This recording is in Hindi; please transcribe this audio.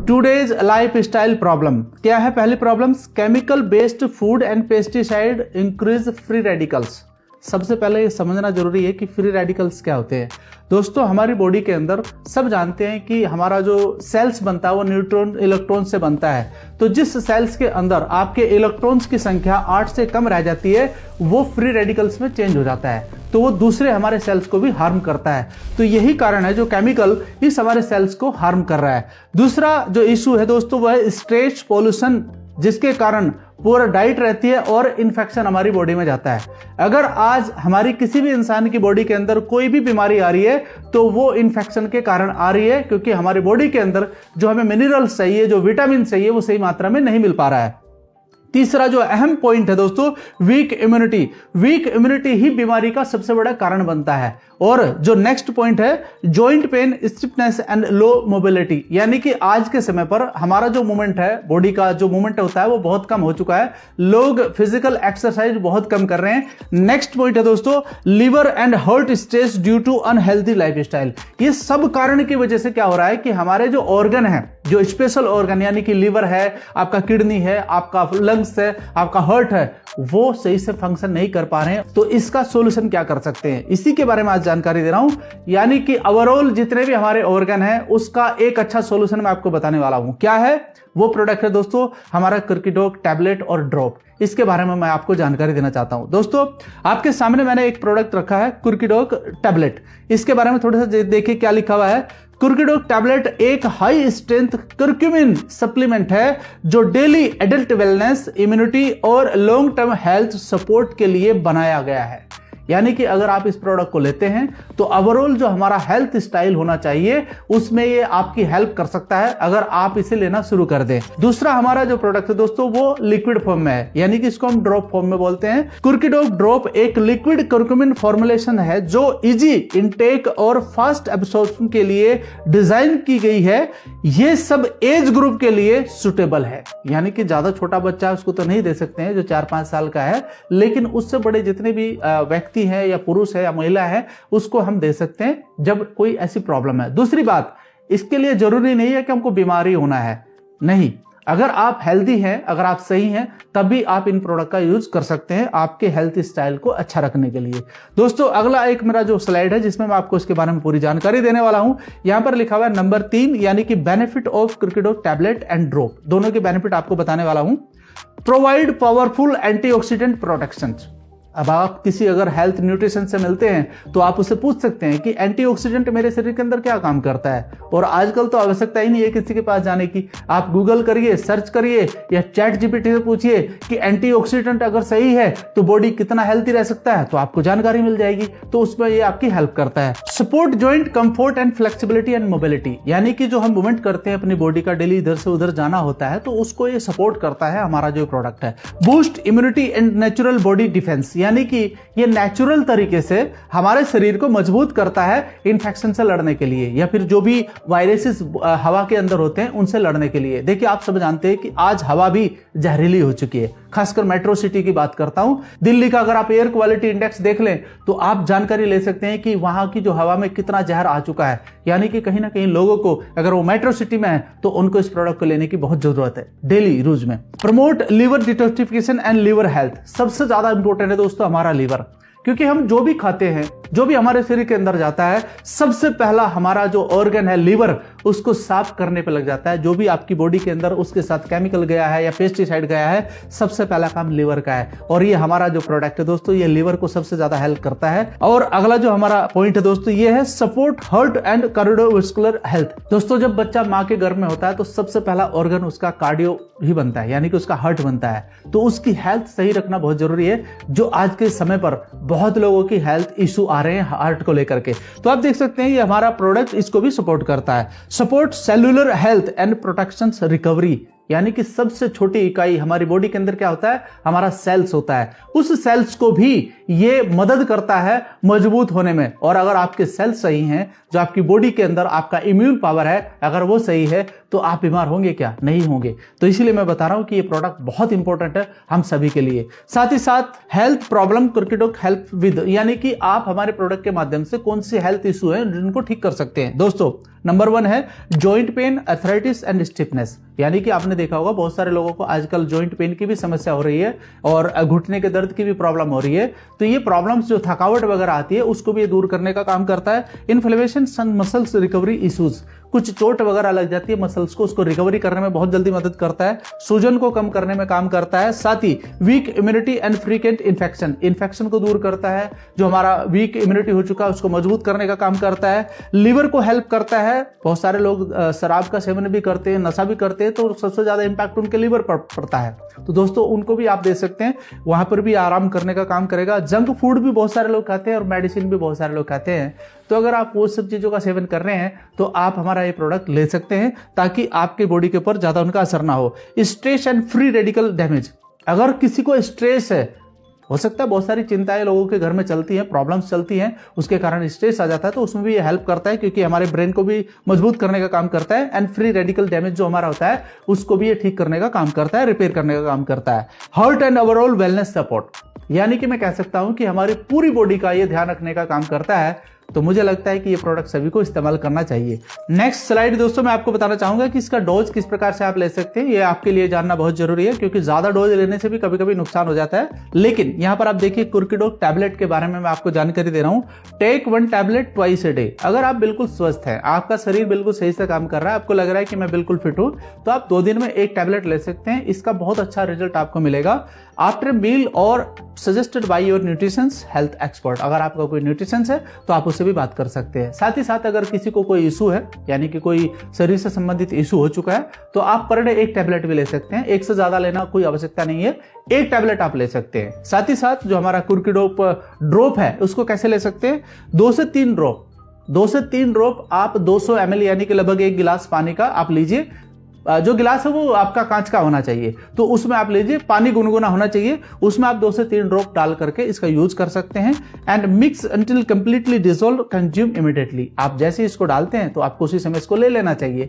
टूडेज लाइफ स्टाइल प्रॉब्लम क्या है? पहली problem, chemical based food and pesticide increase free radicals. सबसे पहले ये समझना जरूरी है कि फ्री रेडिकल्स क्या होते हैं। दोस्तों, हमारी बॉडी के अंदर सब जानते हैं कि हमारा जो सेल्स बनता है वो न्यूट्रॉन इलेक्ट्रॉन से बनता है। तो जिस सेल्स के अंदर आपके इलेक्ट्रॉन्स की संख्या 8 से कम रह जाती है वो फ्री रेडिकल्स में चेंज हो जाता है, तो वो दूसरे हमारे सेल्स को भी हार्म करता है। तो यही कारण है जो केमिकल इस हमारे सेल्स को हार्म कर रहा है। दूसरा जो इशू है दोस्तों वह है स्ट्रेस पॉल्यूशन, जिसके कारण पूरा डाइट रहती है और इन्फेक्शन हमारी बॉडी में जाता है। अगर आज हमारी किसी भी इंसान की बॉडी के अंदर कोई भी बीमारी आ रही है तो वो इन्फेक्शन के कारण आ रही है, क्योंकि हमारी बॉडी के अंदर जो हमें मिनरल्स चाहिए, जो विटामिन चाहिए, वो सही मात्रा में नहीं मिल पा रहा है। तीसरा जो अहम पॉइंट है दोस्तों, वीक इम्यूनिटी। वीक इम्यूनिटी ही बीमारी का सबसे बड़ा कारण बनता है। और जो नेक्स्ट पॉइंट है, joint pain, stiffness and low mobility, यानी कि आज के समय पर हमारा जो मूवमेंट है, बॉडी का जो मूवमेंट होता है वो बहुत कम हो चुका है। लोग फिजिकल एक्सरसाइज बहुत कम कर रहे हैं। नेक्स्ट पॉइंट है दोस्तों, liver and heart stress due to unhealthy lifestyle. ये सब कारण की वजह से क्या हो रहा है कि हमारे जो ऑर्गन है, जो स्पेशल ऑर्गन यानी कि लिवर है, आपका किडनी है, आपका लंग्स है, आपका हार्ट है, वो सही से फंक्शन नहीं कर पा रहे हैं। तो इसका सॉल्यूशन क्या कर सकते हैं, इसी के बारे में आज जानकारी दे रहा हूं। यानी कि ओवरऑल जितने भी हमारे ऑर्गन हैं उसका एक अच्छा सॉल्यूशन मैं आपको बताने वाला हूं। क्या है वो प्रोडक्ट है दोस्तों? हमारा कुर्कीडॉग टैबलेट और ड्रॉप। इसके बारे में मैं आपको जानकारी देना चाहता हूं। दोस्तों, आपके सामने मैंने एक प्रोडक्ट रखा है, कुर्कीडॉग टैबलेट। इसके बारे में थोड़ा सा देखिए क्या लिखा हुआ है। कुर्कीडॉग टैबलेट एक हाई स्ट्रेंथ कर्क्यूमिन सप्लीमेंट है जो डेली एडल्ट वेलनेस, इम्यूनिटी और लॉन्ग टर्म हेल्थ सपोर्ट के लिए बनाया गया है। यानी कि अगर आप इस प्रोडक्ट को लेते हैं तो ओवरऑल जो हमारा हेल्थ स्टाइल होना चाहिए उसमें ये आपकी हेल्प कर सकता है अगर आप इसे लेना शुरू कर दें। दूसरा हमारा जो प्रोडक्ट है दोस्तों वो लिक्विड फॉर्म में है, यानी कि इसको हम ड्रॉप फॉर्म में बोलते हैं। कुर्कीडॉग ड्रॉप एक लिक्विड कर्क्यूमिन फॉर्मुलेशन है जो इजी इनटेक और फास्ट एब्सॉर्प्शन के लिए डिजाइन की गई है। ये सब एज ग्रुप के लिए सुटेबल है, यानी कि ज्यादा छोटा बच्चा है उसको तो नहीं दे सकते हैं जो 4-5 साल का है, लेकिन उससे बड़े जितने भी व्यक्ति है या पुरुष है या महिला है उसको हम दे सकते हैं जब कोई ऐसी प्रॉब्लम है। दूसरी बात, इसके लिए जरूरी नहीं है कि हमको बीमारी होना है, नहीं। अगर आप हेल्दी हैं, अगर आप सही हैं, तभी आप इन प्रोडक्ट का यूज कर सकते हैं आपके हेल्थ स्टाइल को अच्छा रखने के लिए। दोस्तों, अगला एक मेरा जो स्लाइड है जिसमें मैं आपको इसके बारे में पूरी जानकारी देने वाला हूं। यहां पर लिखा हुआ है नंबर 3, यानी कि बेनिफिट ऑफ कुर्कीडॉग टैबलेट एंड ड्रॉप। दोनों के बेनिफिट आपको बताने वाला हूं। Provide powerful antioxidant protection. अब आप किसी अगर हेल्थ न्यूट्रिशन से मिलते हैं तो आप उससे पूछ सकते हैं कि एंटीऑक्सीडेंट मेरे शरीर के अंदर क्या काम करता है। और आजकल तो आवश्यकता ही नहीं है किसी के पास जाने की, आप गूगल करिए, सर्च करिए या चैट जीपीटी से पूछिए कि एंटीऑक्सीडेंट अगर सही है तो बॉडी कितना हेल्थी रह सकता है, तो आपको जानकारी मिल जाएगी। तो उसमें ये आपकी हेल्प करता है। Support joint comfort and flexibility and mobility, यानी कि जो हम मूवमेंट करते हैं अपनी बॉडी का, डेली इधर से उधर जाना होता है, तो उसको ये सपोर्ट करता है हमारा जो प्रोडक्ट है। Boost immunity and natural body defence, यानी कि ये नेचुरल तरीके से हमारे शरीर को मजबूत करता है इन्फेक्शन से लड़ने के लिए, या फिर जो भी वायरसेस हवा के अंदर होते हैं उनसे लड़ने के लिए। देखिए, आप सब जानते हैं कि आज हवा भी जहरीली हो चुकी है, खासकर मेट्रो सिटी की बात करता हूं। दिल्ली का अगर आप एयर क्वालिटी इंडेक्स देख लें तो आप जानकारी ले सकते हैं कि वहां की जो हवा में कितना जहर आ चुका है। यानी कि कहीं ना कहीं लोगों को, अगर वो मेट्रो सिटी में है तो उनको इस प्रोडक्ट को लेने की बहुत जरूरत है डेली यूज में। Promote liver detoxification and liver health. सबसे ज्यादा इंपॉर्टेंट है दोस्तों हमारा लिवर, क्योंकि हम जो भी खाते हैं, जो भी हमारे शरीर के अंदर जाता है, सबसे पहला हमारा जो ऑर्गन है लिवर, उसको साफ करने पे लग जाता है। जो भी आपकी बॉडी के अंदर उसके साथ केमिकल गया है या पेस्टिसाइड गया है, सबसे पहला काम लिवर का है। और ये हमारा जो प्रोडक्ट है दोस्तों, ये लिवर को सबसे ज्यादा हेल्प करता है। और अगला जो हमारा पॉइंट है दोस्तों, ये है support heart and cardiovascular health. दोस्तों, जब बच्चा माँ के गर्भ में होता है तो सबसे पहला ऑर्गन उसका कार्डियो ही बनता है, यानी कि उसका हार्ट बनता है। तो उसकी हेल्थ सही रखना बहुत जरूरी है, जो आज के समय पर बहुत लोगों की हेल्थ इशू आ रहे हैं हार्ट को लेकर के। तो आप देख सकते हैं ये हमारा प्रोडक्ट इसको भी सपोर्ट करता है। Support cellular health and protection recovery, यानी कि सबसे छोटी इकाई हमारी बॉडी के अंदर क्या होता है, हमारा सेल्स होता है, उस सेल्स को भी ये मदद करता है मजबूत होने में। और अगर आपके सेल्स सही हैं, जो आपकी बॉडी के अंदर आपका इम्यून पावर है, अगर वो सही है तो आप बीमार होंगे क्या, नहीं होंगे। तो इसीलिए मैं बता रहा हूं कि ये प्रोडक्ट बहुत इंपॉर्टेंट है हम सभी के लिए। साथ ही साथ हेल्थ प्रॉब्लम कुर्किडॉक हेल्प विद, यानी कि आप हमारे प्रोडक्ट के माध्यम से कौन से हेल्थ इशू है जिनको ठीक कर सकते हैं। दोस्तों नंबर 1 है joint pain, arthritis and stiffness, यानी कि आपने देखा होगा बहुत सारे लोगों को आजकल जॉइंट पेन की भी समस्या हो रही है और घुटने के दर्द की भी प्रॉब्लम हो रही है। तो ये प्रॉब्लम्स जो थकावट वगैरह आती है उसको भी दूर करने का काम करता है। Inflammation and muscles recovery issues, कुछ चोट वगैरह लग जाती है मसल्स को, उसको रिकवरी करने में बहुत जल्दी मदद करता है। सूजन को कम करने में काम करता है। साथ ही weak immunity and frequent infection को दूर करता है। जो हमारा वीक इम्यूनिटी हो चुका है उसको मजबूत करने का काम करता है। लिवर को हेल्प करता है। बहुत सारे लोग शराब का सेवन भी करते हैं, नशा भी करते हैं, तो सबसे ज्यादा इंपैक्ट उनके लिवर पर पड़ता है। तो दोस्तों उनको भी आप दे सकते हैं, वहां पर भी आराम करने का काम करेगा। जंक फूड भी बहुत सारे लोग खाते हैं और मेडिसिन भी बहुत सारे लोग खाते हैं। तो अगर आप वो सब चीजों का सेवन कर रहे हैं तो आप हमारा ये प्रोडक्ट ले सकते हैं ताकि आपके बॉडी के ऊपर ज्यादा उनका असर ना हो। Stress and free radical damage, अगर किसी को स्ट्रेस है, हो सकता है बहुत सारी चिंताएं लोगों के घर में चलती हैं, प्रॉब्लम्स चलती हैं, उसके कारण स्ट्रेस आ जाता है, तो उसमें भी ये हेल्प करता है क्योंकि हमारे ब्रेन को भी मजबूत करने का काम करता है। एंड फ्री रेडिकल डैमेज जो हमारा होता है उसको भी ये ठीक करने का काम करता है, रिपेयर करने का काम करता है। Heart and overall wellness support, यानी कि मैं कह सकता हूं कि हमारी पूरी बॉडी का ये ध्यान रखने का काम करता है। तो मुझे लगता है कि ये प्रोडक्ट सभी को इस्तेमाल करना चाहिए। नेक्स्ट स्लाइड दोस्तों मैं आपको बताना चाहूंगा कि इसका डोज किस प्रकार से आप ले सकते हैं। ये आपके लिए जानना बहुत जरूरी है क्योंकि ज्यादा डोज लेने से भी कभी कभी नुकसान हो जाता है। लेकिन यहां पर आप देखिए कुर्किडॉक टैबलेट के बारे में मैं आपको जानकारी दे रहा हूं। Take 1 tablet twice a day. अगर आप बिल्कुल स्वस्थ हैं, आपका शरीर बिल्कुल सही से काम कर रहा है, आपको लग रहा है कि मैं बिल्कुल फिट हूं, तो आप 2 दिन में 1 टैबलेट ले सकते हैं। इसका बहुत अच्छा रिजल्ट आपको मिलेगा आफ्टर मील और suggested by your nutritions health expert. अगर आपका कोई न्यूट्रिशंस है तो आप उससे भी बात कर सकते हैं। साथ ही साथ अगर किसी को कोई इशू है, यानी कि कोई शरीर से संबंधित इशू हो चुका है, तो आप पर डे 1 टैबलेट भी ले सकते हैं। 1 से ज्यादा लेना कोई आवश्यकता नहीं है, 1 टैबलेट आप ले सकते हैं। साथ ही साथ जो हमारा कुर्किडॉक ड्रॉप है उसको कैसे ले सकते हैं, 2 से 3 ड्रॉप आप 200 ml यानी कि लगभग 1 गिलास पानी का आप लीजिए। जो गिलास है वो आपका कांच का होना चाहिए, तो उसमें आप लीजिए, पानी गुनगुना होना चाहिए, उसमें आप 2 से 3 ड्रॉप डाल करके इसका यूज कर सकते हैं। And mix until completely dissolve, consume immediately. आप जैसे इसको डालते हैं तो आपको उसी समय इसको ले लेना चाहिए।